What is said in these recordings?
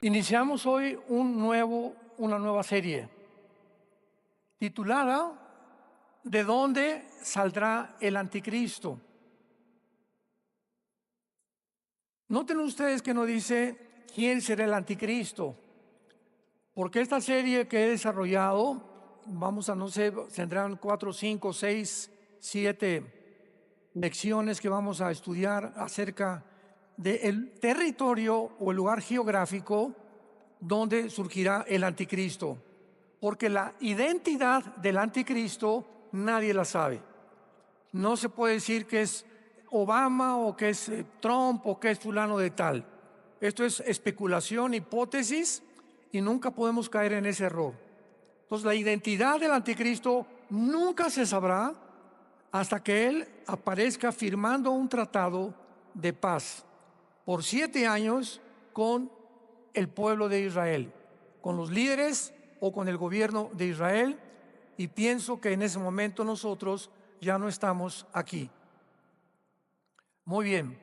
Iniciamos hoy una nueva serie titulada ¿De dónde saldrá el anticristo? Noten ustedes que no dice quién será el anticristo, porque esta serie que he desarrollado, no sé, tendrán 4, 5, 6, 7 lecciones que vamos a estudiar acerca del territorio o el lugar geográfico donde surgirá el anticristo, porque la identidad del anticristo nadie la sabe. No se puede decir que es Obama o que es Trump o que es fulano de tal. Esto es especulación, hipótesis, y nunca podemos caer en ese error. Entonces la identidad del anticristo nunca se sabrá hasta que él aparezca firmando un tratado de paz por 7 años con el pueblo de Israel, con los líderes o con el gobierno de Israel, y pienso que en ese momento nosotros ya no estamos aquí. Muy bien.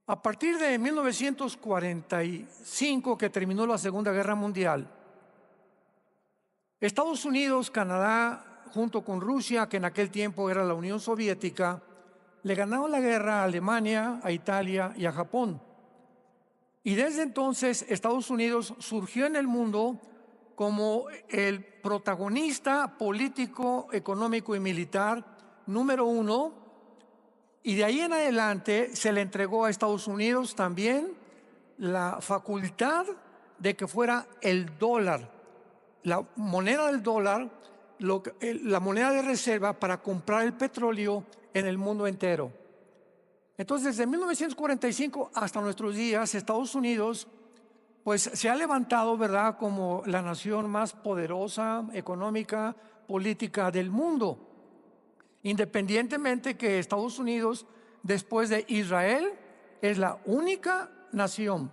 A partir de 1945, que terminó la Segunda Guerra Mundial, Estados Unidos, Canadá, junto con Rusia, que en aquel tiempo era la Unión Soviética, le ganaron la guerra a Alemania, a Italia y a Japón. Y desde entonces Estados Unidos surgió en el mundo como el protagonista político, económico y militar número 1, y de ahí en adelante se le entregó a Estados Unidos también la facultad de que fuera el dólar, la moneda del dólar, la moneda de reserva para comprar el petróleo en el mundo entero. Entonces, desde 1945 hasta nuestros días, Estados Unidos pues se ha levantado, ¿verdad?, como la nación más poderosa, económica, política del mundo. Independientemente que Estados Unidos, después de Israel, es la única nación,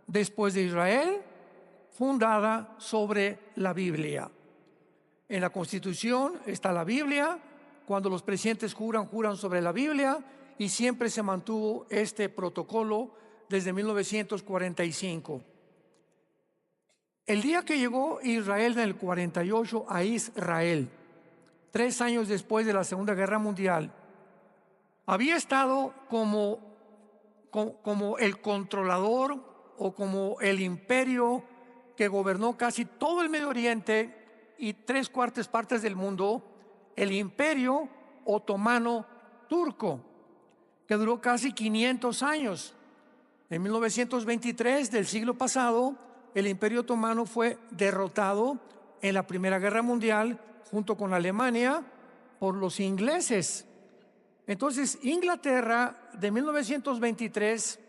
después de Israel, fundada sobre la Biblia. En la Constitución está la Biblia. Cuando los presidentes juran sobre la Biblia, y siempre se mantuvo este protocolo desde 1945. El día que llegó Israel en el 48 a Israel, 3 años después de la Segunda Guerra Mundial, había estado como el controlador o como el imperio que gobernó casi todo el Medio Oriente y 3/4 partes del mundo, el imperio otomano turco, que duró casi 500 años. En 1923 del siglo pasado, el Imperio Otomano fue derrotado en la Primera Guerra Mundial junto con Alemania por los ingleses. Entonces, Inglaterra, de 1923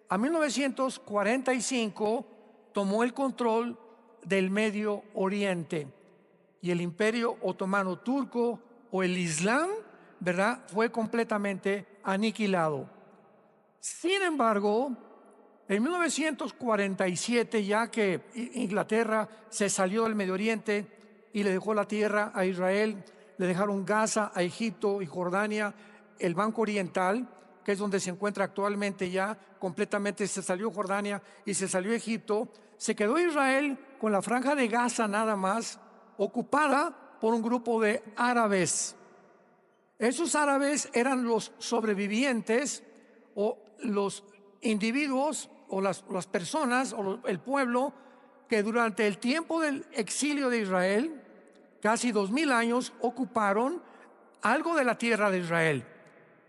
a 1945, tomó el control del Medio Oriente, y el Imperio Otomano turco, o el Islam, ¿verdad?, fue completamente aniquilado. Sin embargo, en 1947, ya que Inglaterra se salió del Medio Oriente y le dejó la tierra a Israel, le dejaron Gaza a Egipto y Jordania, el Banco Oriental, que es donde se encuentra actualmente ya completamente, se salió Jordania y se salió Egipto, se quedó Israel con la franja de Gaza nada más, ocupada por un grupo de árabes. Esos árabes eran los sobrevivientes o los individuos o las personas o el pueblo que durante el tiempo del exilio de Israel, casi 2000 años, ocuparon algo de la tierra de Israel.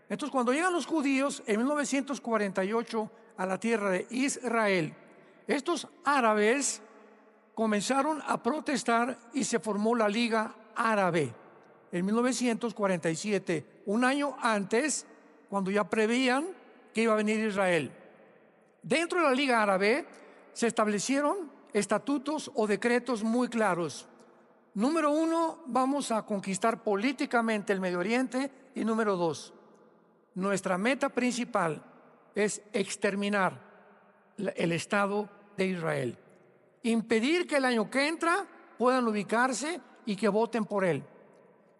Entonces, cuando llegan los judíos en 1948 a la tierra de Israel, estos árabes comenzaron a protestar y se formó la Liga Árabe en 1947, un año antes, cuando ya prevían que iba a venir Israel. Dentro de la Liga Árabe se establecieron estatutos o decretos muy claros. Número 1, vamos a conquistar políticamente el Medio Oriente, y número 2, nuestra meta principal es exterminar el Estado de Israel, impedir que el año que entra puedan ubicarse y que voten por él.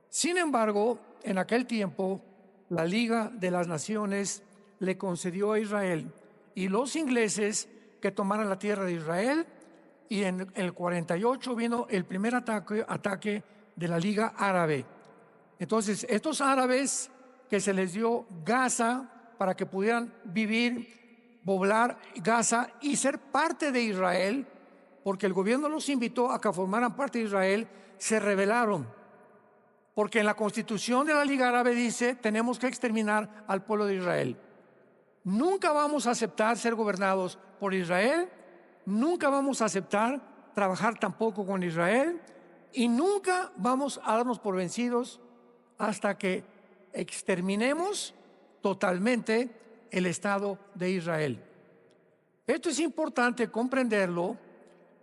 Sin embargo, en aquel tiempo, la Liga de las Naciones le concedió a Israel, y los ingleses que tomaran la tierra de Israel, y en el 48 vino el primer ataque de la Liga Árabe. Entonces, estos árabes que se les dio Gaza para que pudieran vivir, poblar Gaza y ser parte de Israel, porque el gobierno los invitó a que formaran parte de Israel, se rebelaron. Porque en la constitución de la Liga Árabe dice, tenemos que exterminar al pueblo de Israel. Nunca vamos a aceptar ser gobernados por Israel, nunca vamos a aceptar trabajar tampoco con Israel, y nunca vamos a darnos por vencidos hasta que exterminemos totalmente el Estado de Israel. Esto es importante comprenderlo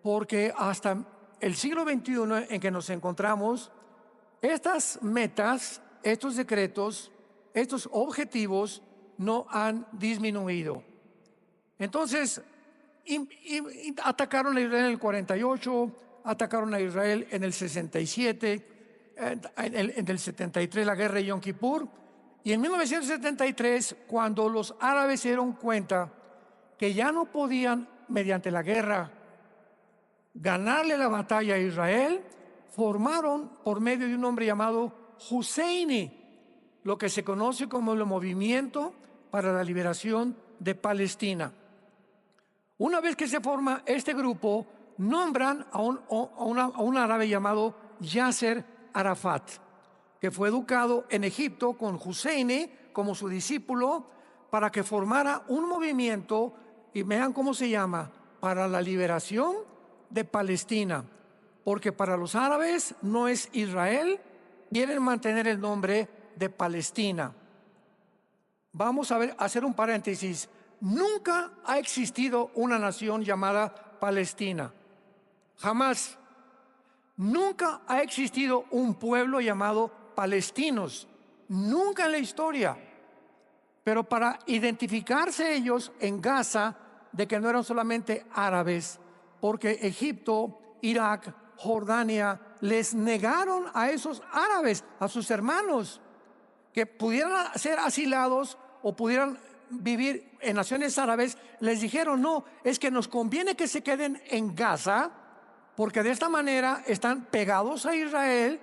porque hasta el siglo XXI en que nos encontramos, estas metas, estos decretos, estos objetivos no han disminuido. Entonces, atacaron a Israel en el 48, atacaron a Israel en el 67, en el 73 la guerra de Yom Kippur, y en 1973, cuando los árabes se dieron cuenta que ya no podían, mediante la guerra, ganarle la batalla a Israel, formaron por medio de un hombre llamado Husseini lo que se conoce como el Movimiento para la Liberación de Palestina. Una vez que se forma este grupo, nombran a un árabe llamado Yasser Arafat, que fue educado en Egipto con Husseini como su discípulo, para que formara un movimiento, y vean cómo se llama, para la liberación de Palestina, porque para los árabes no es Israel, quieren mantener el nombre de Palestina. Vamos a hacer un paréntesis. Nunca ha existido una nación llamada Palestina. Jamás. Nunca ha existido un pueblo llamado palestinos. Nunca en la historia. Pero para identificarse ellos en Gaza de que no eran solamente árabes, porque Egipto, Irak, Jordania les negaron a esos árabes, a sus hermanos, que pudieran ser asilados o pudieran vivir en naciones árabes. Les dijeron, no, es que nos conviene que se queden en Gaza, porque de esta manera están pegados a Israel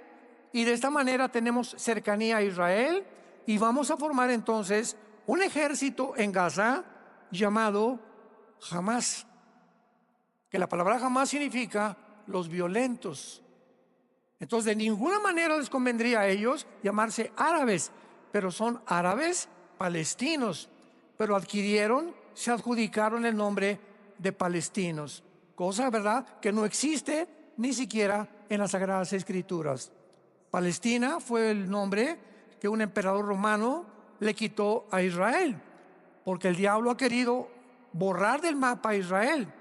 y de esta manera tenemos cercanía a Israel, y vamos a formar entonces un ejército en Gaza llamado Hamas, que la palabra Hamas significa los violentos. Entonces, de ninguna manera les convendría a ellos llamarse árabes, pero son árabes palestinos, pero se adjudicaron el nombre de palestinos, cosa, ¿verdad?, que no existe ni siquiera en las Sagradas Escrituras. Palestina fue el nombre que un emperador romano le quitó a Israel, porque el diablo ha querido borrar del mapa a Israel.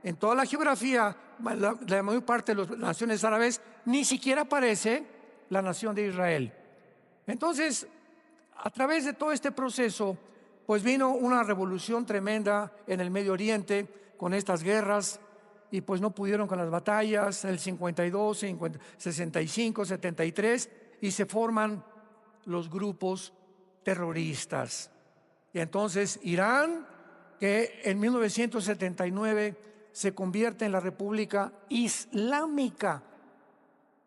En toda la geografía, la mayor parte de las naciones árabes, ni siquiera aparece la nación de Israel. Entonces, a través de todo este proceso, pues vino una revolución tremenda en el Medio Oriente con estas guerras, y pues no pudieron con las batallas, el 52, 65, 73, y se forman los grupos terroristas. Y entonces Irán, que en 1979 se convierte en la República Islámica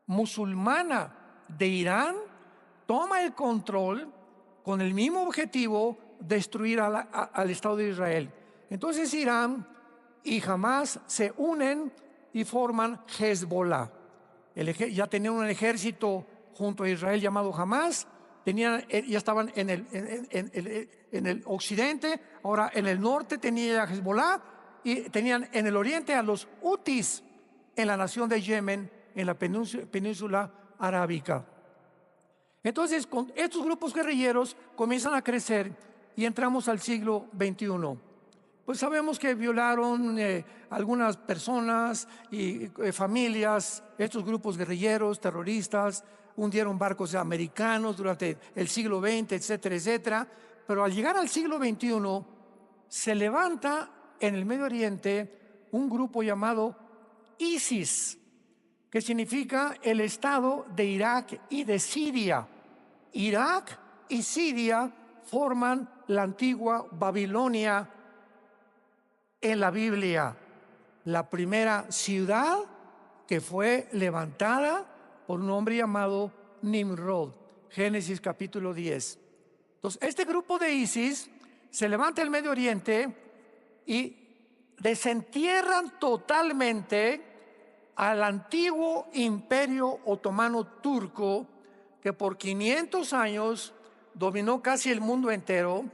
Musulmana de Irán, toma el control con el mismo objetivo: destruir al Estado de Israel. Entonces Irán y Hamas se unen y forman Hezbollah. Ya tenían un ejército junto a Israel llamado Hamas, ya estaban en el occidente, ahora en el norte tenía Hezbollah, y tenían en el oriente a los Hutis en la nación de Yemen, en la península arábica. Entonces, con estos grupos guerrilleros comienzan a crecer y entramos al siglo XXI. Pues sabemos que violaron algunas personas y familias, estos grupos guerrilleros, terroristas, hundieron barcos americanos durante el siglo XX, etcétera, etcétera. Pero al llegar al siglo XXI, se levanta en el Medio Oriente un grupo llamado ISIS, que significa el Estado de Irak y de Siria. Irak y Siria forman la antigua Babilonia en la Biblia. La primera ciudad que fue levantada por un hombre llamado Nimrod. Génesis capítulo 10. Entonces, este grupo de ISIS se levanta en el Medio Oriente y desentierran totalmente al antiguo imperio otomano turco, que por 500 años dominó casi el mundo entero,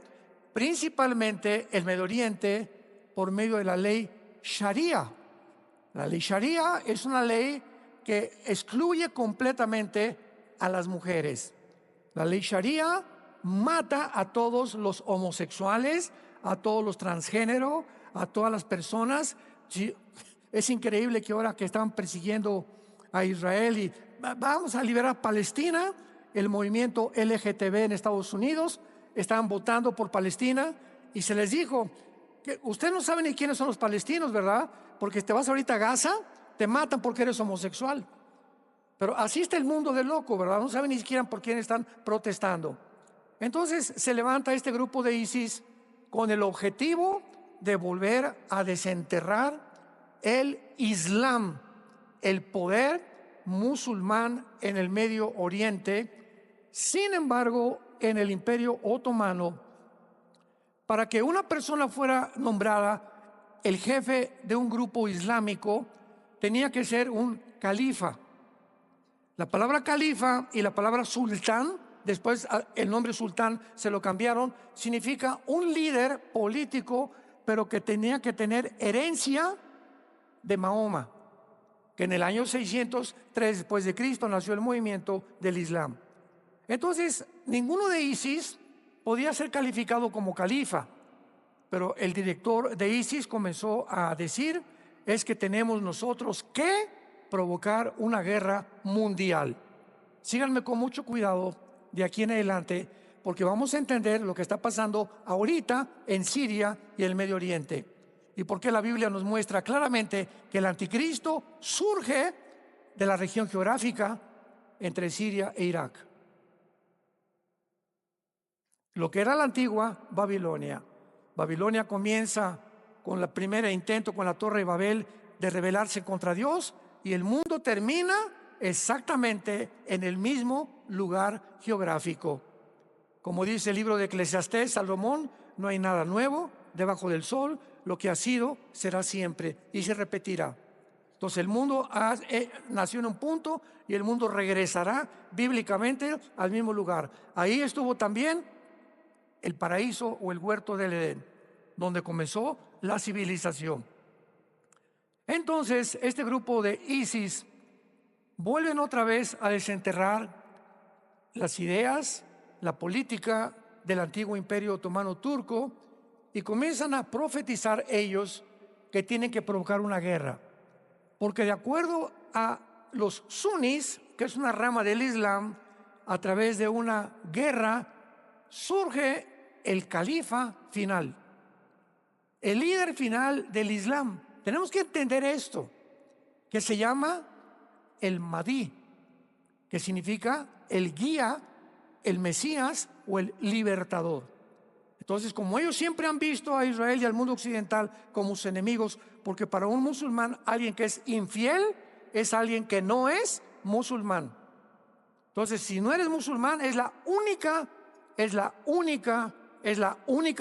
principalmente el Medio Oriente, por medio de la ley Sharia. La ley Sharia es una ley que excluye completamente a las mujeres. La ley Sharia mata a todos los homosexuales, a todos los transgénero, a todas las personas. Sí, es increíble que ahora que están persiguiendo a Israel y vamos a liberar Palestina, el movimiento LGTB en Estados Unidos estaban votando por Palestina y se les dijo que usted no sabe ni quiénes son los palestinos, ¿verdad? Porque te vas ahorita a Gaza, te matan porque eres homosexual. Pero así está el mundo de loco, ¿verdad? No saben ni siquiera por quién están protestando. Entonces se levanta este grupo de ISIS con el objetivo de volver a desenterrar el Islam, el poder musulmán en el Medio Oriente. Sin embargo, en el Imperio Otomano, para que una persona fuera nombrada el jefe de un grupo islámico, tenía que ser un califa. La palabra califa y la palabra sultán, después el nombre sultán se lo cambiaron, significa un líder político, pero que tenía que tener herencia de Mahoma, que en el año 603 después de Cristo nació el movimiento del Islam. Entonces, ninguno de ISIS podía ser calificado como califa, pero el director de ISIS comenzó a decir, es que tenemos nosotros que provocar una guerra mundial. Síganme con mucho cuidado de aquí en adelante, porque vamos a entender lo que está pasando ahorita en Siria y el Medio Oriente, y por qué la Biblia nos muestra claramente que el anticristo surge de la región geográfica entre Siria e Irak. Lo que era la antigua Babilonia. Babilonia comienza con el primer intento con la Torre de Babel de rebelarse contra Dios, y el mundo termina exactamente en el mismo lugar geográfico. Como dice el libro de Eclesiastés, Salomón, no hay nada nuevo debajo del sol, lo que ha sido será siempre y se repetirá. Entonces el mundo nació en un punto y el mundo regresará bíblicamente al mismo lugar. Ahí estuvo también el paraíso o el huerto del Edén, donde comenzó la civilización. Entonces este grupo de ISIS vuelven otra vez a desenterrar las ideas, la política del antiguo imperio otomano turco, y comienzan a profetizar ellos que tienen que provocar una guerra, porque de acuerdo a los sunnis, que es una rama del Islam, a través de una guerra surge el califa final, el líder final del Islam. Tenemos que entender esto, que se llama el Mahdi, que significa el guía, el Mesías o el libertador. Entonces, como ellos siempre han visto a Israel y al mundo occidental como sus enemigos, porque para un musulmán alguien que es infiel es alguien que no es musulmán. Entonces, si no eres musulmán, es la única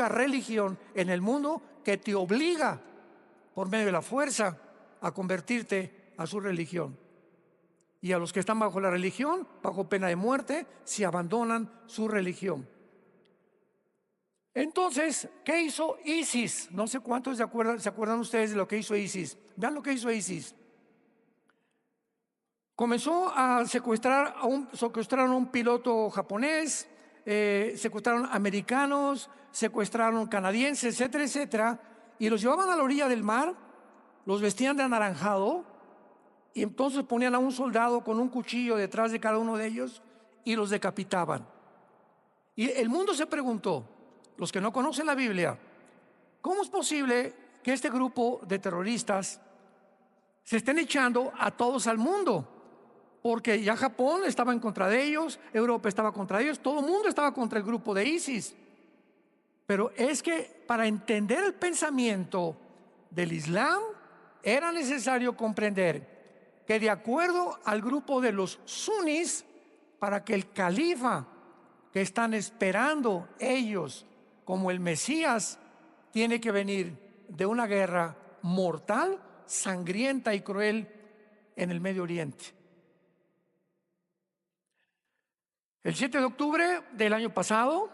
religión en el mundo que te obliga por medio de la fuerza a convertirte a su religión. Y a los que están bajo la religión, bajo pena de muerte, si abandonan su religión. Entonces, ¿qué hizo ISIS? No sé cuántos se acuerdan ustedes de lo que hizo ISIS. Vean lo que hizo ISIS. Comenzó a secuestraron a un piloto japonés, secuestraron americanos, secuestraron canadienses, etcétera, etcétera, y los llevaban a la orilla del mar, los vestían de anaranjado, y entonces ponían a un soldado con un cuchillo detrás de cada uno de ellos y los decapitaban. Y el mundo se preguntó, los que no conocen la Biblia, ¿cómo es posible que este grupo de terroristas se estén echando a todos al mundo? Porque ya Japón estaba en contra de ellos, Europa estaba contra ellos, todo el mundo estaba contra el grupo de ISIS. Pero es que para entender el pensamiento del Islam, era necesario comprender que de acuerdo al grupo de los sunis, para que el califa que están esperando ellos como el Mesías, tiene que venir de una guerra mortal, sangrienta y cruel en el Medio Oriente. El 7 de octubre del año pasado,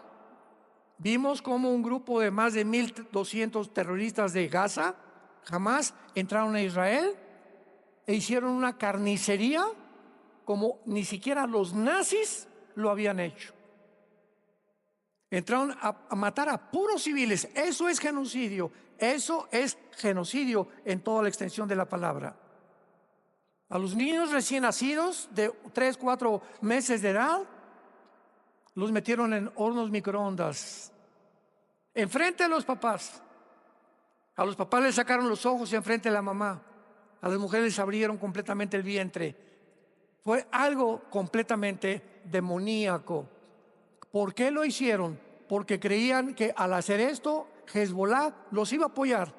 vimos cómo un grupo de más de 1.200 terroristas de Gaza, Hamás, entraron a Israel e hicieron una carnicería como ni siquiera los nazis lo habían hecho. Entraron a matar a puros civiles. Eso es genocidio. Eso es genocidio en toda la extensión de la palabra. A los niños recién nacidos de 3, 4 meses de edad, los metieron en hornos microondas enfrente de los papás. A los papás les sacaron los ojos y enfrente de la mamá. A las mujeres les abrieron completamente el vientre. Fue algo completamente demoníaco. ¿Por qué lo hicieron? Porque creían que al hacer esto, Hezbollah los iba a apoyar.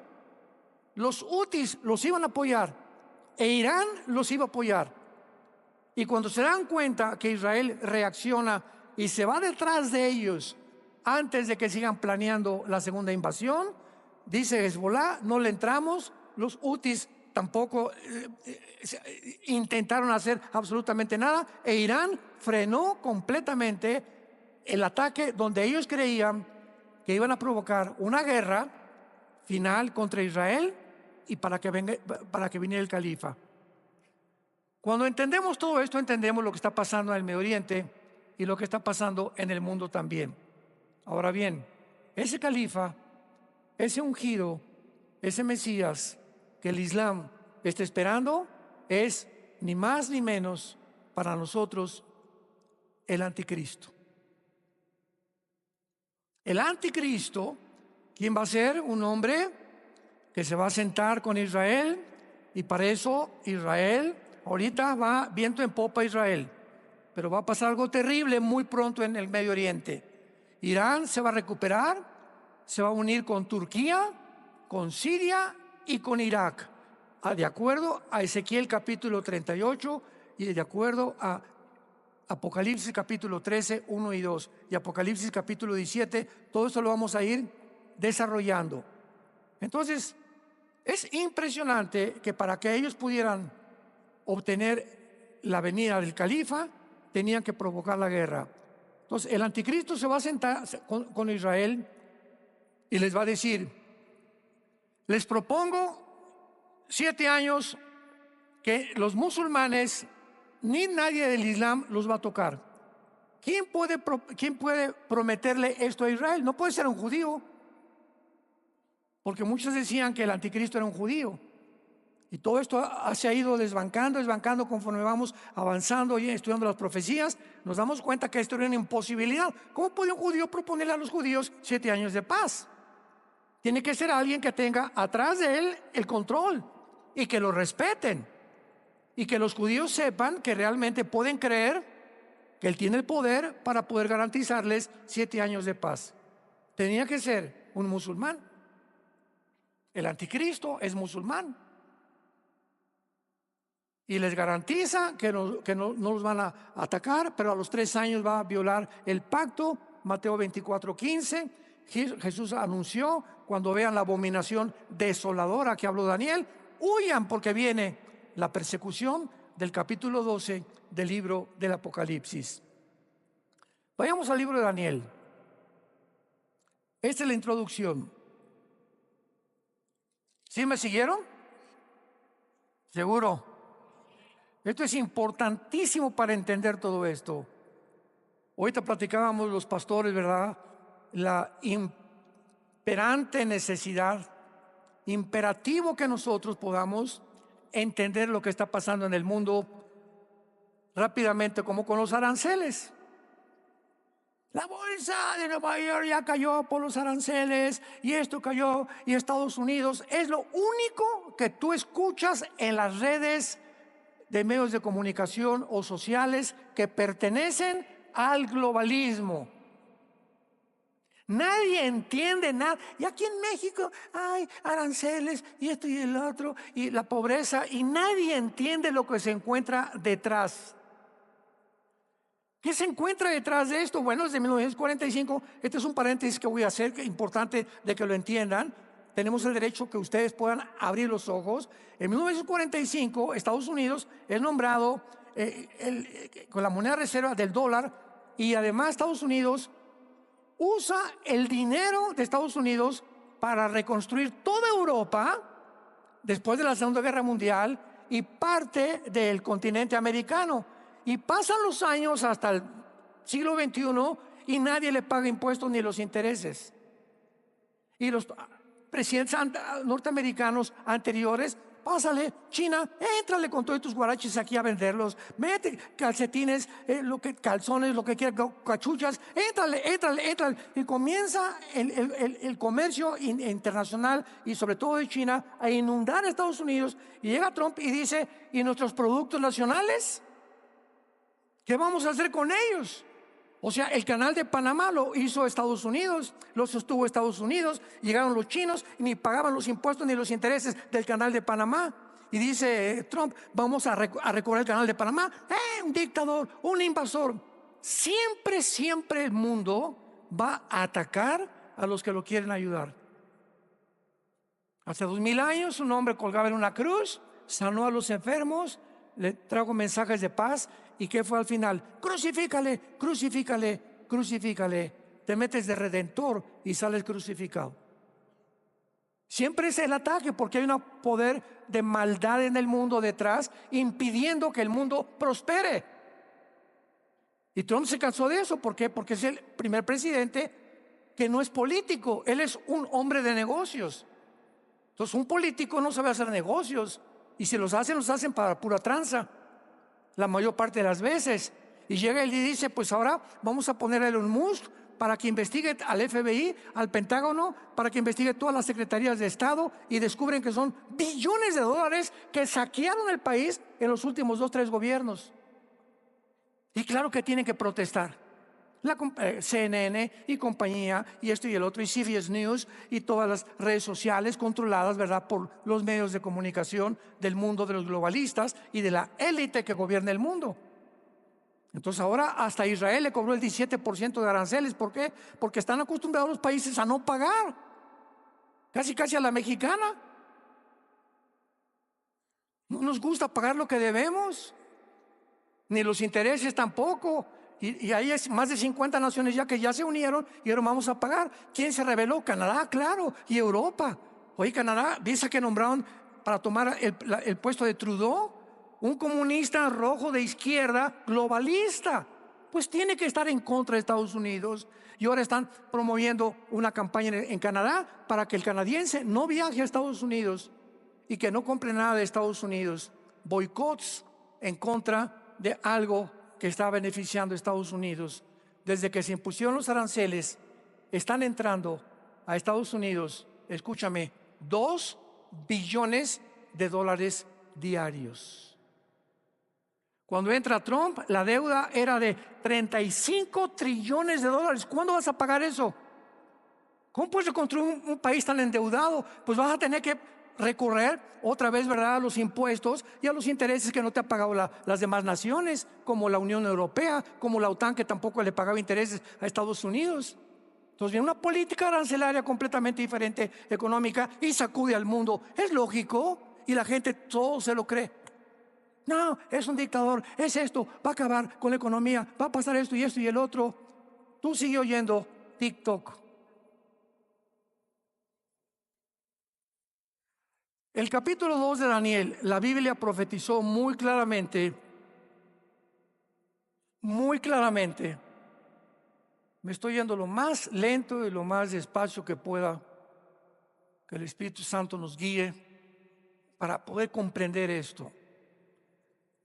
Los hutis los iban a apoyar. E Irán los iba a apoyar. Y cuando se dan cuenta que Israel reacciona y se va detrás de ellos antes de que sigan planeando la segunda invasión, dice Hezbollah, no le entramos. Los hutis tampoco intentaron hacer absolutamente nada, e Irán frenó completamente el ataque donde ellos creían que iban a provocar una guerra final contra Israel y para que viniera el califa. Cuando entendemos todo esto, entendemos lo que está pasando en el Medio Oriente y lo que está pasando en el mundo también. Ahora bien, ese califa, ese ungido, ese Mesías que el Islam está esperando, es ni más ni menos para nosotros el anticristo. El anticristo, ¿quién va a ser? Un hombre que se va a sentar con Israel, y para eso Israel, ahorita va viento en popa Israel, pero va a pasar algo terrible muy pronto en el Medio Oriente. Irán se va a recuperar, se va a unir con Turquía, con Siria y con Irak, de acuerdo a Ezequiel capítulo 38 y de acuerdo a Apocalipsis capítulo 13, 1 y 2 y Apocalipsis capítulo 17. Todo esto lo vamos a ir desarrollando. Entonces, es impresionante que para que ellos pudieran obtener la venida del califa, tenían que provocar la guerra. Entonces, el anticristo se va a sentar con Israel y les va a decir: les propongo 7 años que los musulmanes ni nadie del Islam los va a tocar. ¿Quién puede prometerle esto a Israel? No puede ser un judío, porque muchos decían que el anticristo era un judío. Y todo esto se ha ido desbancando conforme vamos avanzando y estudiando las profecías. Nos damos cuenta que esto era una imposibilidad. ¿Cómo puede un judío proponerle a los judíos 7 años de paz? Tiene que ser alguien que tenga atrás de él el control y que lo respeten. Y que los judíos sepan que realmente pueden creer que él tiene el poder para poder garantizarles 7 años de paz. Tenía que ser un musulmán. El anticristo es musulmán. Y les garantiza que no los van a atacar, pero a los 3 años va a violar el pacto. Mateo 24:15. Jesús anunció: cuando vean la abominación desoladora que habló Daniel, huyan, porque viene la persecución del capítulo 12 del libro del Apocalipsis. Vayamos al libro de Daniel. Esta es la introducción. ¿Sí me siguieron? ¿Seguro? Esto es importantísimo para entender todo esto. Ahorita platicábamos los pastores, ¿verdad? La imperante necesidad, imperativo que nosotros podamos entender lo que está pasando en el mundo rápidamente, como con los aranceles. La bolsa de Nueva York ya cayó por los aranceles, y esto cayó, y Estados Unidos. Es lo único que tú escuchas en las redes de medios de comunicación o sociales que pertenecen al globalismo. Nadie entiende nada. Y aquí en México hay aranceles y esto y el otro y la pobreza, y nadie entiende lo que se encuentra detrás. ¿Qué se encuentra detrás de esto? Bueno, desde 1945, este es un paréntesis que voy a hacer, que es importante de que lo entiendan. Tenemos el derecho que ustedes puedan abrir los ojos. En 1945, Estados Unidos es nombrado con la moneda reserva del dólar, y además Estados Unidos usa el dinero de Estados Unidos para reconstruir toda Europa después de la Segunda Guerra Mundial y parte del continente americano. Y pasan los años hasta el siglo XXI y nadie le paga impuestos ni los intereses. Y los presidentes norteamericanos anteriores, pásale, China, éntrale con todos tus guaraches aquí a venderlos, mete calcetines, calzones, lo que quieras, cachuchas, éntrale. Y comienza el comercio internacional y sobre todo de China a inundar a Estados Unidos. Y llega Trump y dice, ¿y nuestros productos nacionales? ¿Qué vamos a hacer con ellos? O sea, el canal de Panamá lo hizo Estados Unidos, lo sostuvo Estados Unidos. Llegaron los chinos y ni pagaban los impuestos ni los intereses del canal de Panamá. Y dice Trump, vamos a recorrer el canal de Panamá. Un dictador, un invasor. Siempre el mundo va a atacar a los que lo quieren ayudar. Hace 2000 años un hombre colgaba en una cruz, sanó a los enfermos, le trajo mensajes de paz. ¿Y qué fue al final? Crucifícale. Te metes de redentor y sales crucificado. Siempre es el ataque, porque hay un poder de maldad en el mundo detrás, impidiendo que el mundo prospere. Y Trump se cansó de eso. ¿Por qué? Porque es el primer presidente que no es político. Él es un hombre de negocios. Entonces un político no sabe hacer negocios, y si los hacen para pura tranza la mayor parte de las veces. Y llega él y dice, pues ahora vamos a poner a Elon Musk para que investigue al FBI, al Pentágono, para que investigue todas las secretarías de Estado, y descubren que son billones de dólares que saquearon el país en los últimos 2-3 gobiernos. Y claro que tienen que protestar. La CNN y compañía, y esto y el otro, y CBS News, y todas las redes sociales controladas, ¿verdad?, por los medios de comunicación del mundo de los globalistas y de la élite que gobierna el mundo. Entonces ahora hasta Israel le cobró el 17% de aranceles. ¿Por qué? Porque están acostumbrados los países a no pagar, casi a la mexicana. No nos gusta pagar lo que debemos, ni los intereses tampoco. Y hay más de 50 naciones ya que ya se unieron y ahora vamos a pagar. ¿Quién se rebeló? Canadá, claro, y Europa. Oye, Canadá, ¿viste que nombraron para tomar el puesto de Trudeau? Un comunista rojo de izquierda, globalista. Pues tiene que estar en contra de Estados Unidos. Y ahora están promoviendo una campaña en Canadá para que el canadiense no viaje a Estados Unidos y que no compre nada de Estados Unidos. Boicots en contra de algo que está beneficiando a Estados Unidos. Desde que se impusieron los aranceles, están entrando a Estados Unidos, escúchame, $2 billones diarios. Cuando entra Trump, la deuda era de $35 trillones. ¿Cuándo vas a pagar eso? ¿Cómo puedes reconstruir un país tan endeudado? Pues vas a tener que recorrer otra vez, ¿verdad?, a los impuestos y a los intereses que no te ha pagado las demás naciones, como la Unión Europea, como la OTAN, que tampoco le pagaba intereses a Estados Unidos. Entonces viene una política arancelaria completamente diferente, económica, y sacude al mundo. Es lógico, y la gente todo se lo cree. No, es un dictador, es esto, va a acabar con la economía, va a pasar esto y el otro. Tú sigue oyendo TikTok. El capítulo 2 de Daniel, la Biblia profetizó muy claramente, me estoy yendo lo más lento y lo más despacio que pueda, que el Espíritu Santo nos guíe para poder comprender esto.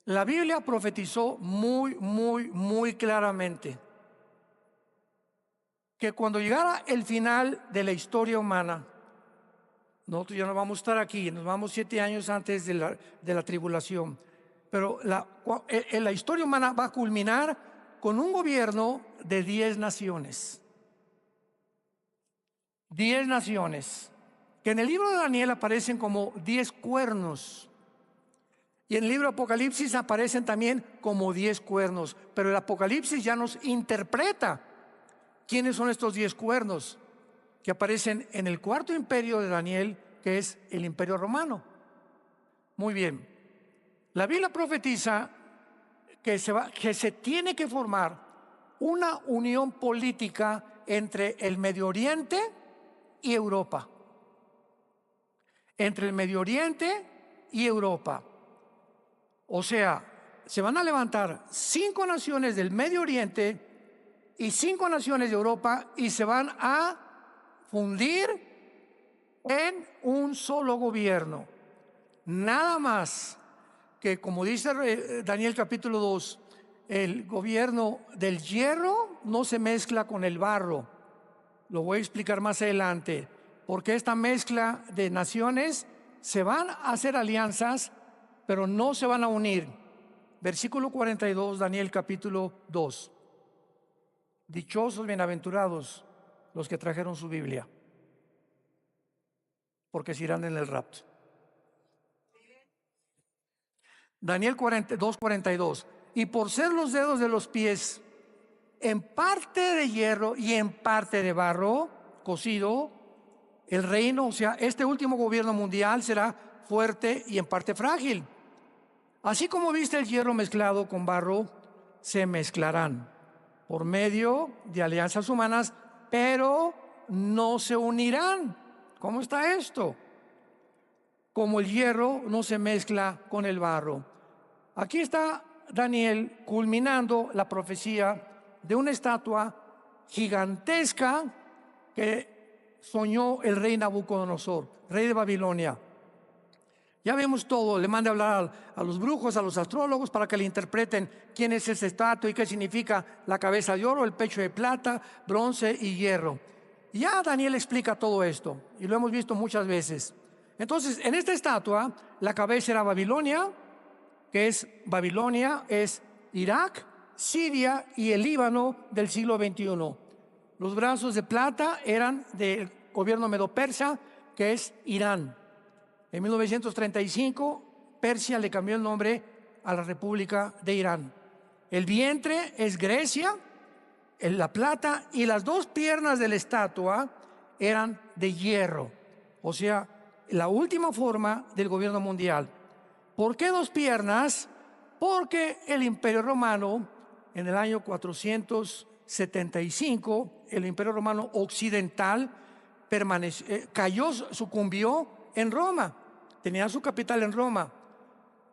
La Biblia profetizó muy claramente que cuando llegara el final de la historia humana, nosotros ya no vamos a estar aquí, nos vamos 7 años antes de la tribulación, pero la historia humana va a culminar con un gobierno de 10 naciones. 10 naciones, que en el libro de Daniel aparecen como 10 cuernos. Y en el libro de Apocalipsis aparecen también como 10 cuernos. Pero el Apocalipsis ya nos interpreta quiénes son estos 10 cuernos que aparecen en el cuarto imperio de Daniel, que es el Imperio Romano. Muy bien. La Biblia profetiza que se tiene que formar una unión política entre el Medio Oriente y Europa. Entre el Medio Oriente y Europa. O sea, se van a levantar 5 naciones del Medio Oriente y 5 naciones de Europa y se van a fundir en un solo gobierno. Nada más que, como dice Daniel capítulo 2, el gobierno del hierro no se mezcla con el barro. Lo voy a explicar más adelante, porque esta mezcla de naciones se van a hacer alianzas, pero no se van a unir. Versículo 42, Daniel capítulo 2. Dichosos, bienaventurados los que trajeron su Biblia, porque se irán en el rapto. Daniel 2, 42. Y por ser los dedos de los pies en parte de hierro y en parte de barro cocido, el reino, o sea, este último gobierno mundial será fuerte y en parte frágil. Así como viste el hierro mezclado con barro, se mezclarán por medio de alianzas humanas, pero no se unirán. ¿Cómo está esto? Como el hierro no se mezcla con el barro. Aquí está Daniel culminando la profecía de una estatua gigantesca que soñó el rey Nabucodonosor, rey de Babilonia. Ya vemos todo, le manda a hablar a los brujos, a los astrólogos, para que le interpreten quién es esa estatua y qué significa la cabeza de oro, el pecho de plata, bronce y hierro. Ya Daniel explica todo esto, y lo hemos visto muchas veces. Entonces, en esta estatua, la cabeza era Babilonia, que es Babilonia, es Irak, Siria y el Líbano del siglo XXI. Los brazos de plata eran del gobierno medo-persa, que es Irán. En 1935, Persia le cambió el nombre a la República de Irán. El vientre es Grecia, la plata, y las 2 piernas de la estatua eran de hierro. O sea, la última forma del gobierno mundial. ¿Por qué 2 piernas? Porque el Imperio Romano, en el año 475, el Imperio Romano Occidental sucumbió en Roma. Tenía su capital en Roma.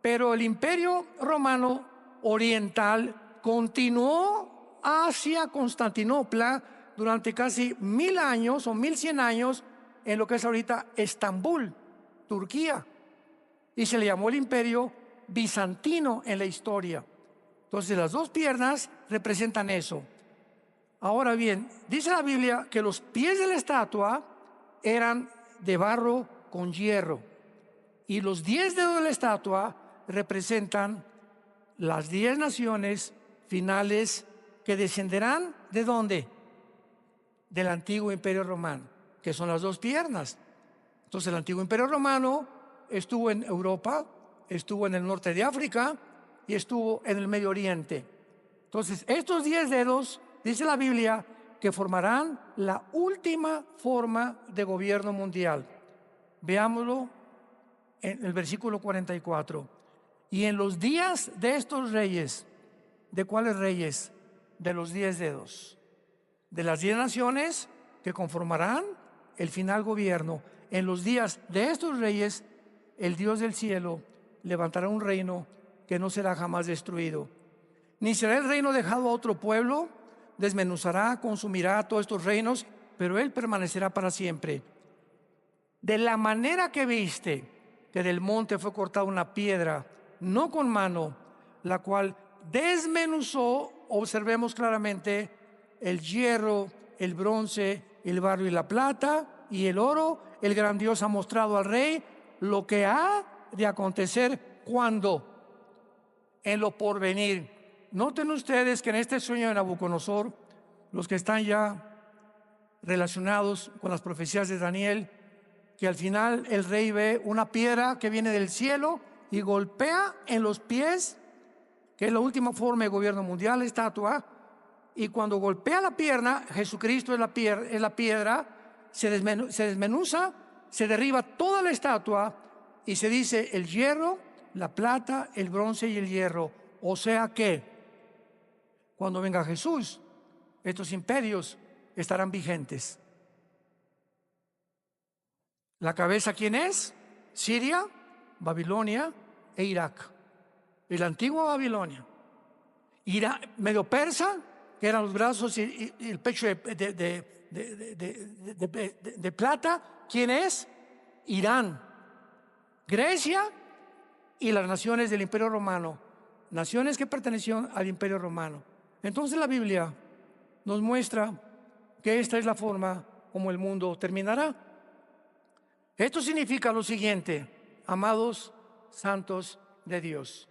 Pero el Imperio Romano Oriental continuó hacia Constantinopla durante casi 1000 años o 1100 años en lo que es ahorita Estambul, Turquía. Y se le llamó el Imperio Bizantino en la historia. Entonces las 2 piernas representan eso. Ahora bien, dice la Biblia que los pies de la estatua eran de barro con hierro. Y los 10 dedos de la estatua representan las 10 naciones finales que descenderán, ¿de dónde? Del antiguo Imperio Romano, que son las 2 piernas. Entonces el antiguo Imperio Romano estuvo en Europa, estuvo en el norte de África y estuvo en el Medio Oriente. Entonces estos 10 dedos, dice la Biblia, que formarán la última forma de gobierno mundial. Veámoslo en el versículo 44. Y en los días de estos reyes, ¿de cuáles reyes? De los 10 dedos, de las 10 naciones que conformarán el final gobierno. En los días de estos reyes, el Dios del cielo levantará un reino que no será jamás destruido, ni será el reino dejado a otro pueblo. Desmenuzará, consumirá todos estos reinos, pero él permanecerá para siempre. De la manera que viste que del monte fue cortada una piedra, no con mano, la cual desmenuzó, observemos claramente, el hierro, el bronce, el barro y la plata y el oro, el gran Dios ha mostrado al rey lo que ha de acontecer cuando, en lo porvenir. Noten ustedes que en este sueño de Nabucodonosor, los que están ya relacionados con las profecías de Daniel, que al final el rey ve una piedra que viene del cielo y golpea en los pies, que es la última forma de gobierno mundial, la estatua, y cuando golpea la pierna, Jesucristo es la piedra, se desmenuza, se derriba toda la estatua y se dice el hierro, la plata, el bronce y el hierro. O sea que cuando venga Jesús, estos imperios estarán vigentes. ¿La cabeza quién es? Siria, Babilonia e Irak. La antigua Babilonia. Medio persa, que eran los brazos y el pecho de plata. ¿Quién es? Irán. Grecia y las naciones del Imperio Romano. Naciones que pertenecían al Imperio Romano. Entonces la Biblia nos muestra que esta es la forma como el mundo terminará. Esto significa lo siguiente, amados santos de Dios.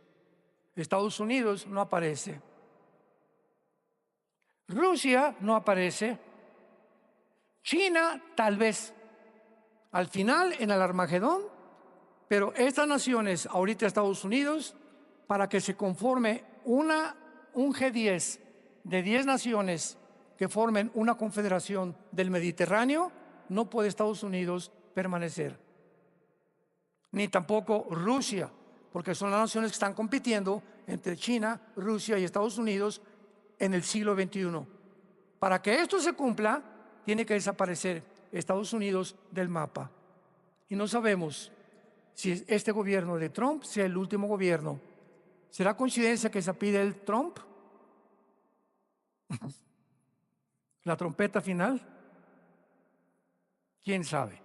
Estados Unidos no aparece. Rusia no aparece. China tal vez. Al final, en el Armagedón. Pero estas naciones, ahorita Estados Unidos, para que se conforme un G10 de 10 naciones que formen una confederación del Mediterráneo, no puede Estados Unidos permanecer. Ni tampoco Rusia, porque son las naciones que están compitiendo entre China, Rusia y Estados Unidos en el siglo XXI. Para que esto se cumpla, tiene que desaparecer Estados Unidos del mapa. Y no sabemos si este gobierno de Trump sea el último gobierno. ¿Será coincidencia que se pide el Trump? ¿La trompeta final? ¿Quién sabe?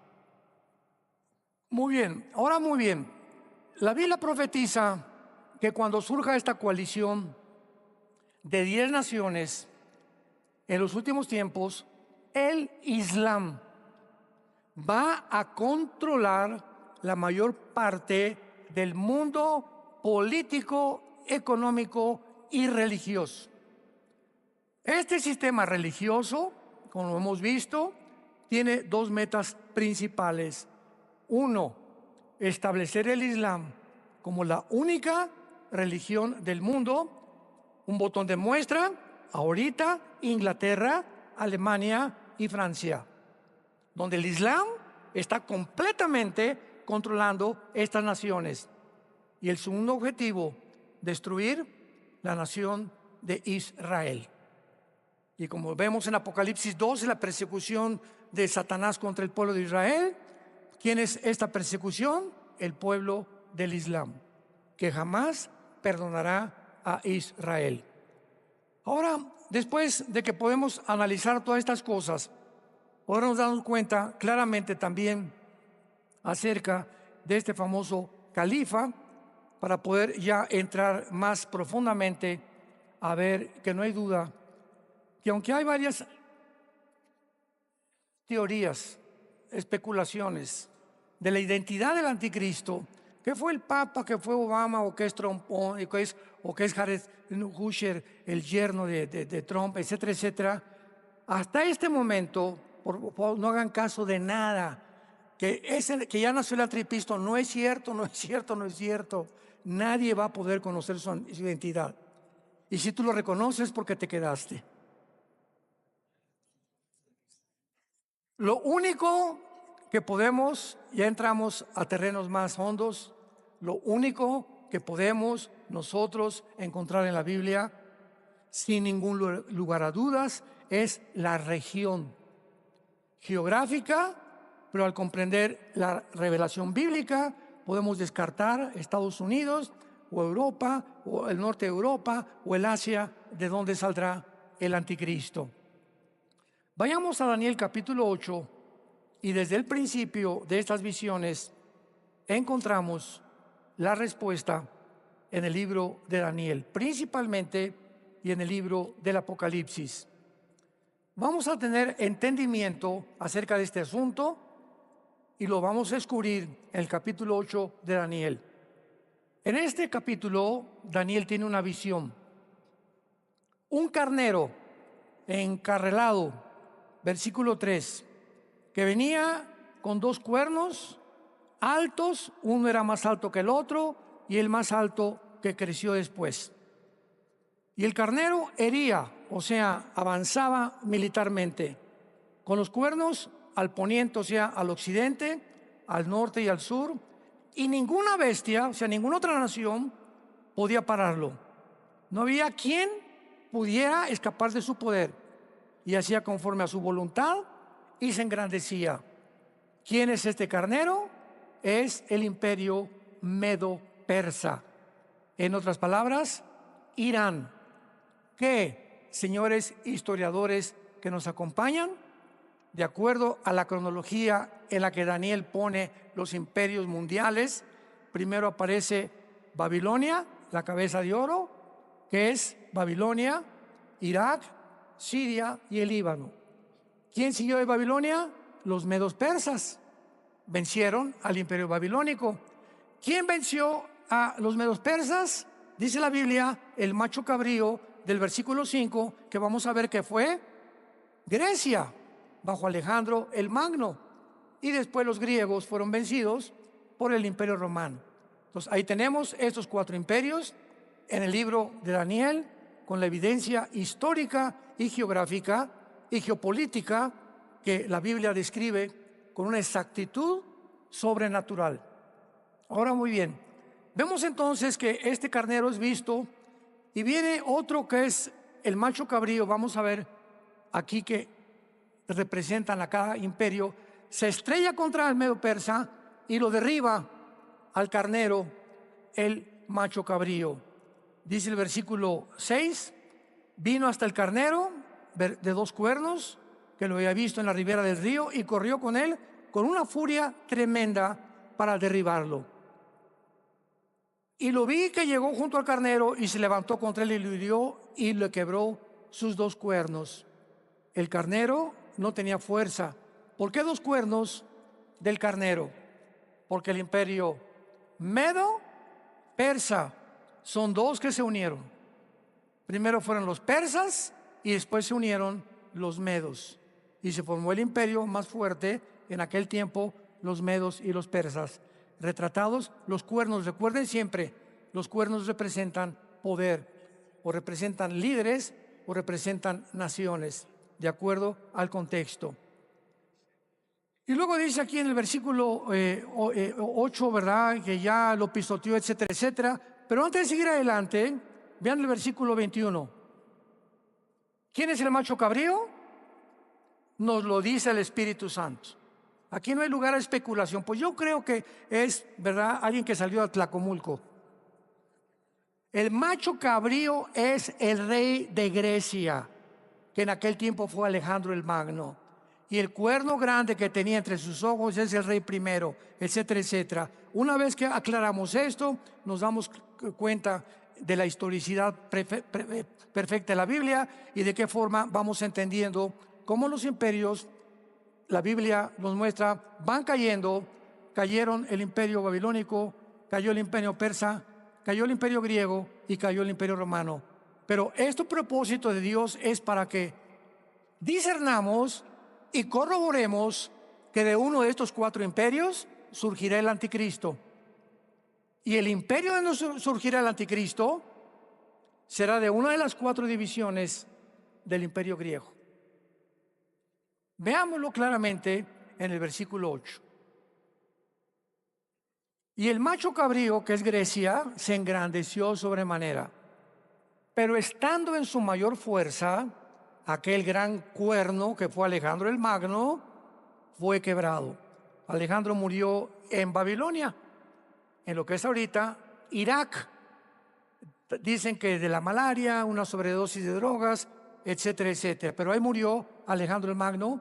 Muy bien, ahora muy bien. La Biblia profetiza que cuando surja esta coalición de 10 naciones en los últimos tiempos, el Islam va a controlar la mayor parte del mundo político, económico y religioso. Este sistema religioso, como hemos visto, tiene dos metas principales. Uno, establecer el Islam como la única religión del mundo. Un botón de muestra, ahorita Inglaterra, Alemania y Francia, donde el Islam está completamente controlando estas naciones. Y el segundo objetivo, destruir la nación de Israel. Y como vemos en Apocalipsis 12, la persecución de Satanás contra el pueblo de Israel. ¿Quién es esta persecución? El pueblo del Islam, que jamás perdonará a Israel. Ahora, después de que podemos analizar todas estas cosas, podremos darnos cuenta claramente también acerca de este famoso califa, para poder ya entrar más profundamente a ver que no hay duda que aunque hay varias teorías, especulaciones de la identidad del anticristo, que fue el Papa, que fue Obama, o que es Trump, o que es Jared Kushner, el yerno de Trump, etcétera, etcétera. Hasta este momento, por favor, no hagan caso de nada, que ya nació el anticristo. No es cierto, no es cierto, no es cierto. Nadie va a poder conocer su identidad. Y si tú lo reconoces, porque te quedaste. Lo único que podemos, ya entramos a terrenos más hondos, lo único que podemos nosotros encontrar en la Biblia, sin ningún lugar a dudas, es la región geográfica, pero al comprender la revelación bíblica, podemos descartar Estados Unidos, o Europa, o el norte de Europa, o el Asia, de donde saldrá el anticristo. Vayamos a Daniel capítulo 8, y desde el principio de estas visiones encontramos la respuesta en el libro de Daniel, principalmente, y en el libro del Apocalipsis. Vamos a tener entendimiento acerca de este asunto y lo vamos a descubrir en el capítulo 8 de Daniel. En este capítulo, Daniel tiene una visión. Un carnero encarrelado versículo 3, que venía con dos cuernos altos, uno era más alto que el otro y el más alto que creció después. Y el carnero hería, o sea, avanzaba militarmente, con los cuernos al poniente, o sea, al occidente, al norte y al sur, y ninguna bestia, o sea, ninguna otra nación podía pararlo. No había quien pudiera escapar de su poder, y hacía conforme a su voluntad y se engrandecía. ¿Quién es este carnero? Es el imperio medo-persa. En otras palabras, Irán. ¿Qué, señores historiadores que nos acompañan? De acuerdo a la cronología en la que Daniel pone los imperios mundiales, primero aparece Babilonia, la cabeza de oro, que es Babilonia, Irak, Siria y el Líbano. ¿Quién siguió de Babilonia? Los medos persas. Vencieron al imperio babilónico. ¿Quién venció a los medos persas? Dice la Biblia, el macho cabrío del versículo 5, que vamos a ver que fue Grecia, bajo Alejandro el Magno. Y después los griegos fueron vencidos por el imperio romano. Entonces ahí tenemos estos cuatro imperios en el libro de Daniel, con la evidencia histórica y geográfica y geopolítica que la Biblia describe con una exactitud sobrenatural. Ahora, muy bien, vemos entonces que este carnero es visto y viene otro que es el macho cabrío. Vamos a ver aquí que representan a cada imperio. Se estrella contra el medo persa y lo derriba al carnero, el macho cabrío. Dice el versículo 6, vino hasta el carnero de dos cuernos, que lo había visto en la ribera del río, y corrió con él con una furia tremenda para derribarlo. Y lo vi que llegó junto al carnero y se levantó contra él y lo hirió y le quebró sus dos cuernos. El carnero no tenía fuerza. ¿Por qué dos cuernos del carnero? Porque el imperio medo-persa son dos que se unieron. Primero fueron los persas y después se unieron los medos. Y se formó el imperio más fuerte en aquel tiempo, los medos y los persas. Retratados los cuernos. Recuerden siempre, los cuernos representan poder, o representan líderes, o representan naciones, de acuerdo al contexto. Y luego dice aquí en el versículo 8, ¿verdad?, que ya lo pisoteó, etcétera, etcétera. Pero antes de seguir adelante, vean el versículo 21. ¿Quién es el macho cabrío? Nos lo dice el Espíritu Santo. Aquí no hay lugar a especulación. Pues yo creo que es, ¿verdad?, alguien que salió a Tlacomulco. El macho cabrío es el rey de Grecia, que en aquel tiempo fue Alejandro el Magno. Y el cuerno grande que tenía entre sus ojos es el rey primero, etcétera, etcétera. Una vez que aclaramos esto, nos damos cuenta de la historicidad perfecta de la Biblia y de qué forma vamos entendiendo cómo los imperios, la Biblia nos muestra, van cayendo. Cayeron el imperio babilónico, cayó el imperio persa, cayó el imperio griego y cayó el imperio romano. Pero este propósito de Dios es para que discernamos y corroboremos que de uno de estos cuatro imperios surgirá el anticristo. Y el imperio de donde surgirá el anticristo será de una de las cuatro divisiones del imperio griego. Veámoslo claramente en el versículo 8. Y el macho cabrío, que es Grecia, se engrandeció sobremanera, pero estando en su mayor fuerza, aquel gran cuerno que fue Alejandro el Magno fue quebrado. Alejandro murió en Babilonia, en lo que es ahorita Irak. Dicen que de la malaria, una sobredosis de drogas, etcétera, etcétera. Pero ahí murió Alejandro el Magno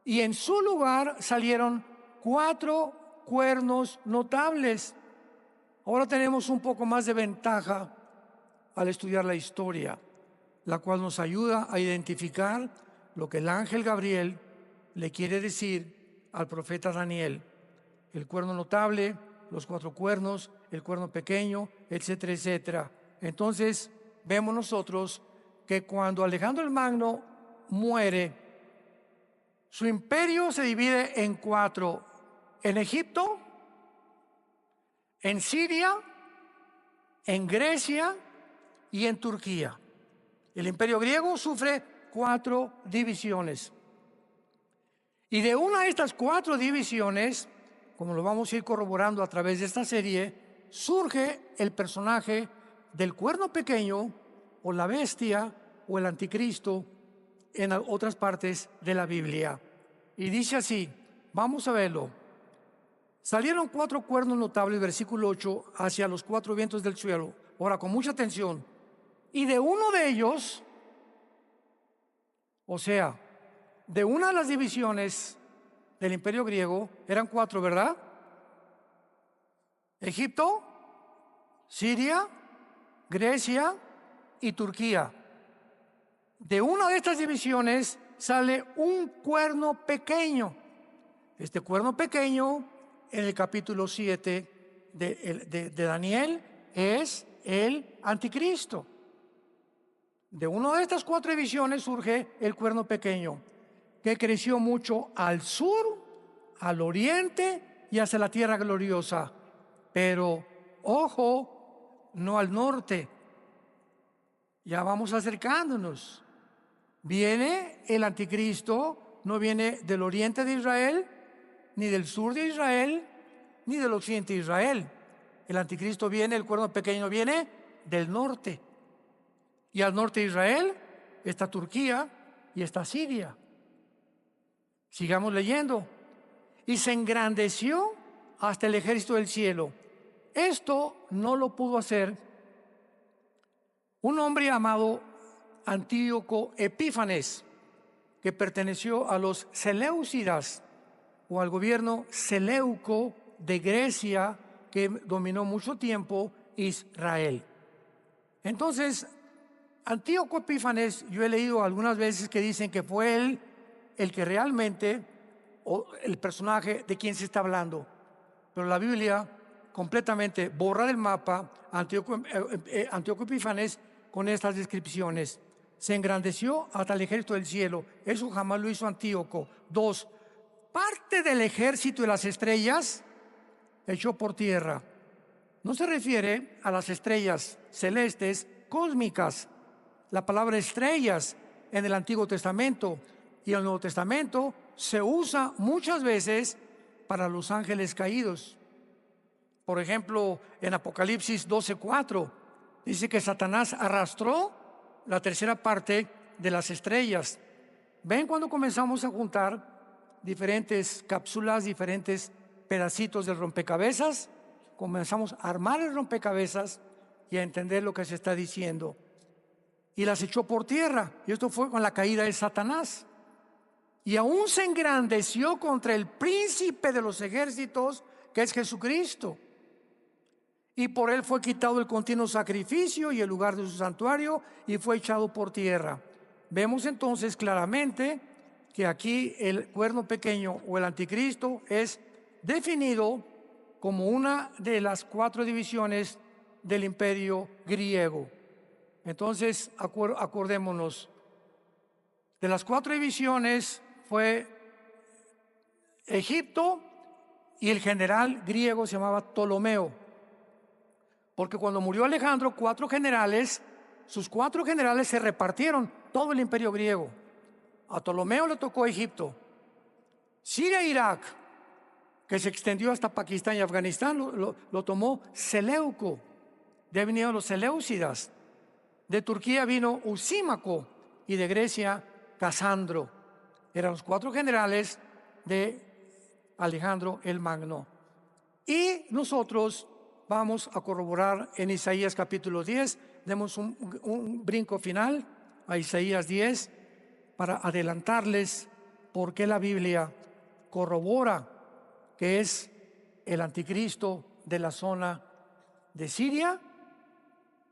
y en su lugar salieron cuatro cuernos notables. Ahora tenemos un poco más de ventaja al estudiar la historia, la cual nos ayuda a identificar lo que el ángel Gabriel le quiere decir al profeta Daniel. El cuerno notable, los cuatro cuernos, el cuerno pequeño, etcétera, etcétera. Entonces vemos nosotros que cuando Alejandro el Magno muere, Su imperio se divide en cuatro: en Egipto, en Siria, en Grecia y en Turquía. El imperio griego sufre cuatro divisiones. Y de una de estas cuatro divisiones, como lo vamos a ir corroborando a través de esta serie, surge el personaje del cuerno pequeño, o la bestia, o el anticristo, en otras partes de la Biblia. Y dice así, vamos a verlo. Salieron cuatro cuernos notables, versículo 8, hacia los cuatro vientos del cielo. Ahora, con mucha atención. Y de uno de ellos, o sea, de una de las divisiones del imperio griego, eran cuatro, ¿verdad? Egipto, Siria, Grecia y Turquía. De una de estas divisiones sale un cuerno pequeño. Este cuerno pequeño, en el capítulo 7 de Daniel, es el anticristo. De una de estas cuatro divisiones surge el cuerno pequeño, que creció mucho al sur, al oriente y hacia la tierra gloriosa. Pero, ojo, no al norte. Ya vamos acercándonos. Viene el anticristo, no viene del oriente de Israel, ni del sur de Israel, ni del occidente de Israel. El anticristo viene, el cuerno pequeño viene del norte. Y al norte de Israel está Turquía y está Siria. Sigamos leyendo. Y se engrandeció hasta el ejército del cielo. Esto no lo pudo hacer un hombre llamado Antíoco Epífanes, que perteneció a los Seleucidas, o al gobierno seleuco de Grecia, que dominó mucho tiempo Israel. Entonces, Antíoco Epífanes, yo he leído algunas veces que dicen que fue él el que realmente, o el personaje de quien se está hablando, pero la Biblia completamente borra del mapa a Antíoco Epífanes con estas descripciones. Se engrandeció hasta el ejército del cielo. Eso jamás lo hizo Antíoco. 2. Parte del ejército de las estrellas echó por tierra. No se refiere a las estrellas celestes cósmicas. La palabra estrellas en el Antiguo Testamento y en el Nuevo Testamento se usa muchas veces para los ángeles caídos. Por ejemplo, en Apocalipsis 12:4 dice que Satanás arrastró la tercera parte de las estrellas. ¿Ven cuando comenzamos a juntar diferentes cápsulas, diferentes pedacitos del rompecabezas? Comenzamos a armar el rompecabezas y a entender lo que se está diciendo. Y las echó por tierra. Y esto fue con la caída de Satanás. Y aún se engrandeció contra el príncipe de los ejércitos, que es Jesucristo. Y por él fue quitado el continuo sacrificio y el lugar de su santuario, y fue echado por tierra. Vemos entonces claramente que aquí el cuerno pequeño o el anticristo es definido como una de las cuatro divisiones del imperio griego. Entonces, acordémonos, de las cuatro divisiones fue Egipto, y el general griego se llamaba Ptolomeo. Porque cuando murió Alejandro, sus cuatro generales se repartieron todo el imperio griego. A Ptolomeo le tocó Egipto. Siria e Irak, que se extendió hasta Pakistán y Afganistán, lo tomó Seleuco. De ahí vinieron los Seleucidas. De Turquía vino Usímaco y de Grecia Casandro. Eran los cuatro generales de Alejandro el Magno. Y nosotros vamos a corroborar en Isaías capítulo 10. Demos un brinco final a Isaías 10 para adelantarles por qué la Biblia corrobora que es el anticristo de la zona de Siria,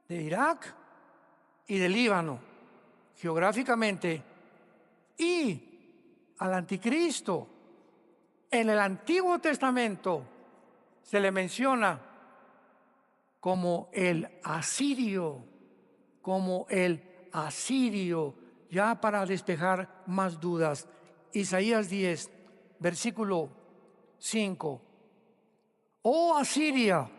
de Irak y del Líbano, geográficamente. Y al anticristo en el Antiguo Testamento se le menciona como el asirio, ya para despejar más dudas. Isaías 10, versículo 5. Oh Asiria,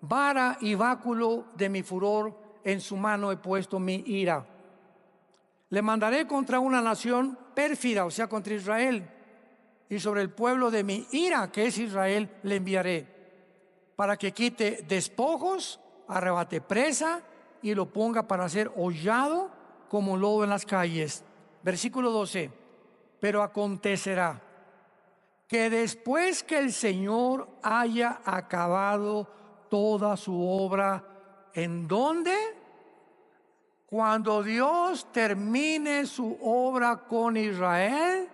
vara y báculo de mi furor, en su mano he puesto mi ira. Le mandaré contra una nación pérfida, o sea, contra Israel, y sobre el pueblo de mi ira, que es Israel, le enviaré, para que quite despojos, arrebate presa y lo ponga para ser hollado como lodo en las calles. Versículo 12. Pero acontecerá que después que el Señor haya acabado toda su obra, ¿en dónde? Cuando Dios termine su obra con Israel,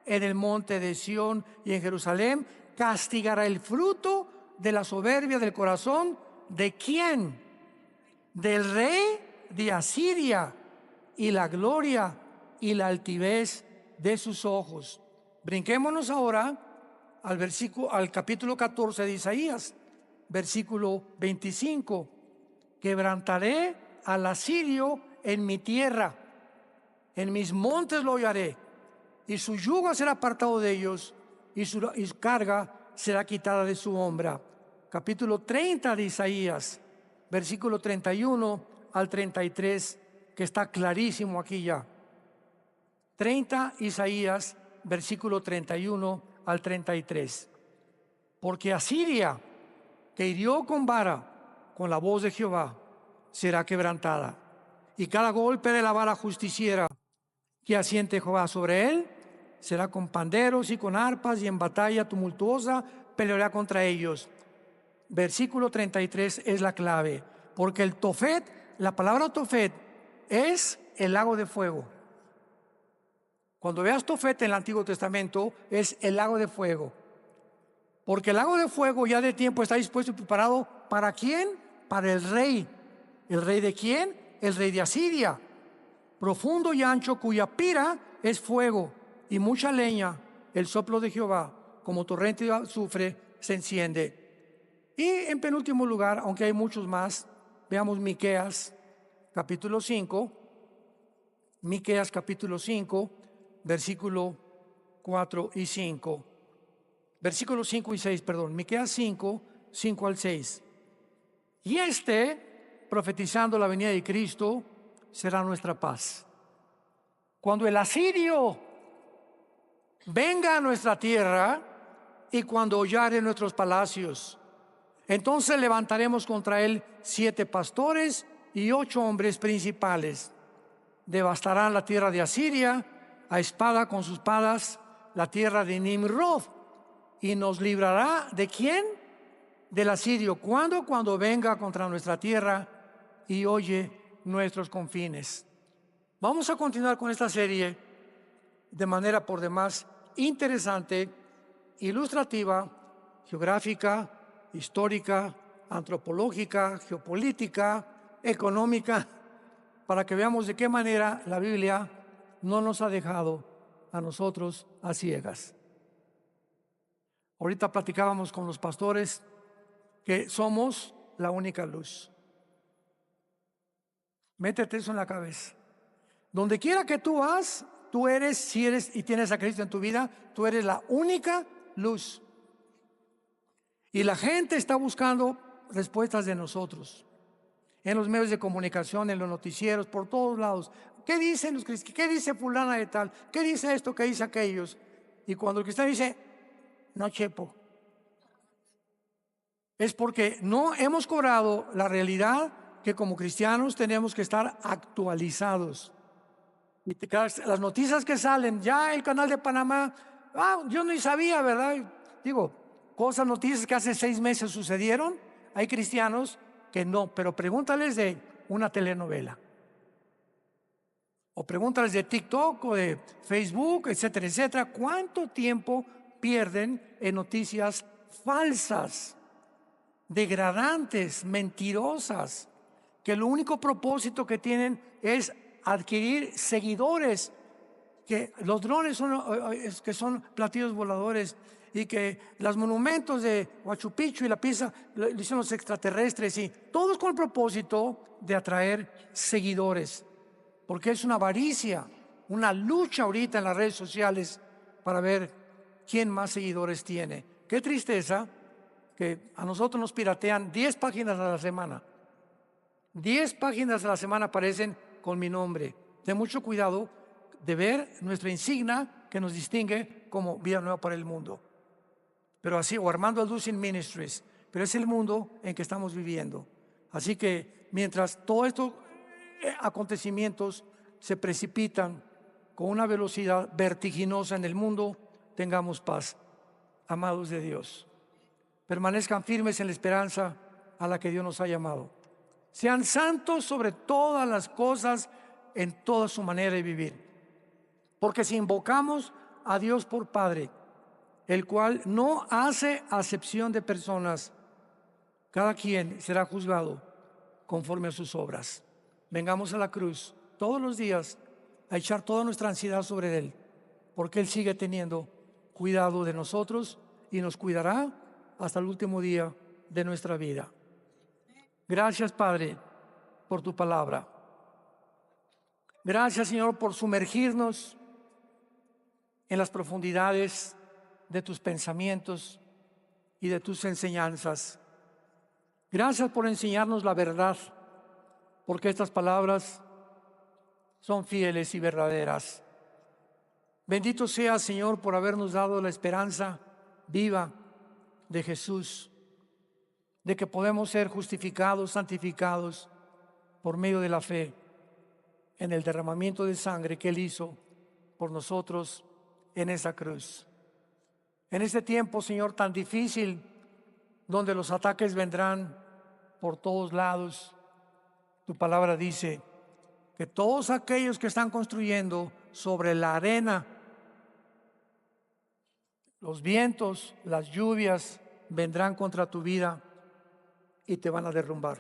en el monte de Sión y en Jerusalén, castigará el fruto de la soberbia del corazón. ¿De quién? Del rey de Asiria, y la gloria y la altivez de sus ojos. Brinquémonos ahora al capítulo 14 de Isaías, versículo 25. Quebrantaré al asirio en mi tierra, en mis montes lo hollaré, y su yugo será apartado de ellos, y su carga será quitada de su hombro. Capítulo 30 de Isaías, versículo 31 al 33, que está clarísimo aquí ya. 30 Isaías, versículo 31 al 33. Porque Asiria, que hirió con vara, con la voz de Jehová, será quebrantada, y cada golpe de la vara justiciera que asiente Jehová sobre él, será con panderos y con arpas, y en batalla tumultuosa peleará contra ellos. Versículo 33 es la clave, porque el Tofet, la palabra Tofet, es el lago de fuego. Cuando veas Tofet en el Antiguo Testamento, es el lago de fuego. Porque el lago de fuego ya de tiempo está dispuesto y preparado, ¿para quién? Para el rey. ¿El rey de quién? El rey de Asiria. Profundo y ancho, cuya pira es fuego, y mucha leña, el soplo de Jehová, como torrente de azufre, se enciende. Y en penúltimo lugar, aunque hay muchos más, veamos Miqueas, capítulo 5. Miqueas, capítulo 5, versículo 4 y 5. Versículos 5 y 6, perdón. Miqueas 5, 5 al 6. Y profetizando la venida de Cristo, será nuestra paz. Cuando el asirio venga a nuestra tierra y cuando hollare nuestros palacios, entonces levantaremos contra él 7 pastores y 8 hombres principales. Devastarán la tierra de Asiria a espada con sus espadas, la tierra de Nimrod, y nos librará ¿de quién? Del asirio. ¿Cuándo? Cuando venga contra nuestra tierra y oye nuestros confines. Vamos a continuar con esta serie de manera por demás interesante, ilustrativa, geográfica, histórica, antropológica, geopolítica, económica, para que veamos de qué manera la Biblia no nos ha dejado a nosotros a ciegas. Ahorita platicábamos con los pastores que somos la única luz. Métete eso en la cabeza. Donde quiera que tú vas, tú eres, si eres y tienes a Cristo en tu vida, tú eres la única luz. Y la gente está buscando respuestas de nosotros. En los medios de comunicación, en los noticieros, por todos lados. ¿Qué dicen los cristianos? ¿Qué dice fulana de tal? ¿Qué dice esto? ¿Qué dice aquellos? Y cuando el cristiano dice, no chepo, es porque no hemos cobrado la realidad que como cristianos tenemos que estar actualizados. Y las noticias que salen, ya el canal de Panamá, yo ni sabía, ¿verdad? Digo, noticias que hace 6 meses sucedieron, hay cristianos que no, pero pregúntales de una telenovela. O pregúntales de TikTok o de Facebook, etcétera, etcétera. ¿Cuánto tiempo pierden en noticias falsas, degradantes, mentirosas, que el único propósito que tienen es adquirir seguidores? Que los drones son platillos voladores, y que los monumentos de Machu Picchu y la Pisa lo hicieron los extraterrestres, y todos con el propósito de atraer seguidores, porque es una avaricia, una lucha ahorita en las redes sociales para ver quién más seguidores tiene. Qué tristeza que a nosotros nos piratean 10 páginas a la semana. 10 páginas a la semana aparecen con mi nombre. Ten mucho cuidado de ver nuestra insignia que nos distingue como Vida Nueva para el Mundo. Pero así, o Armando Alducin Ministries. Pero es el mundo en que estamos viviendo. Así que mientras todos estos acontecimientos se precipitan con una velocidad vertiginosa en el mundo, tengamos paz, amados de Dios. Permanezcan firmes en la esperanza a la que Dios nos ha llamado. Sean santos sobre todas las cosas, en toda su manera de vivir. Porque si invocamos a Dios por Padre, el cual no hace acepción de personas, cada quien será juzgado conforme a sus obras. Vengamos a la cruz todos los días a echar toda nuestra ansiedad sobre Él, porque Él sigue teniendo cuidado de nosotros y nos cuidará hasta el último día de nuestra vida. Gracias, Padre, por tu palabra. Gracias, Señor, por sumergirnos en las profundidades de tus pensamientos y de tus enseñanzas. Gracias por enseñarnos la verdad, porque estas palabras son fieles y verdaderas. Bendito sea, Señor, por habernos dado la esperanza viva de Jesús, de que podemos ser justificados, santificados por medio de la fe en el derramamiento de sangre que Él hizo por nosotros en esa cruz. En este tiempo, Señor, tan difícil, donde los ataques vendrán por todos lados, tu palabra dice que todos aquellos que están construyendo sobre la arena, los vientos, las lluvias vendrán contra tu vida y te van a derrumbar.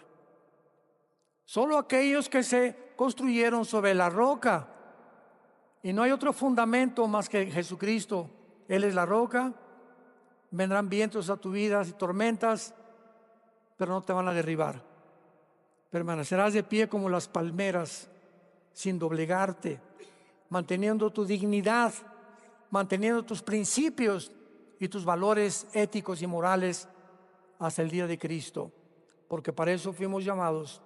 Solo aquellos que se construyeron sobre la roca, y no hay otro fundamento más que Jesucristo, Él es la roca, vendrán vientos a tu vida y tormentas, pero no te van a derribar. Permanecerás de pie como las palmeras, sin doblegarte, manteniendo tu dignidad, manteniendo tus principios y tus valores éticos y morales hasta el día de Cristo, porque para eso fuimos llamados,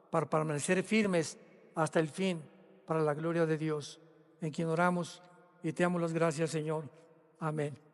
para permanecer firmes hasta el fin, para la gloria de Dios, en quien oramos y te damos las gracias, Señor. Amén.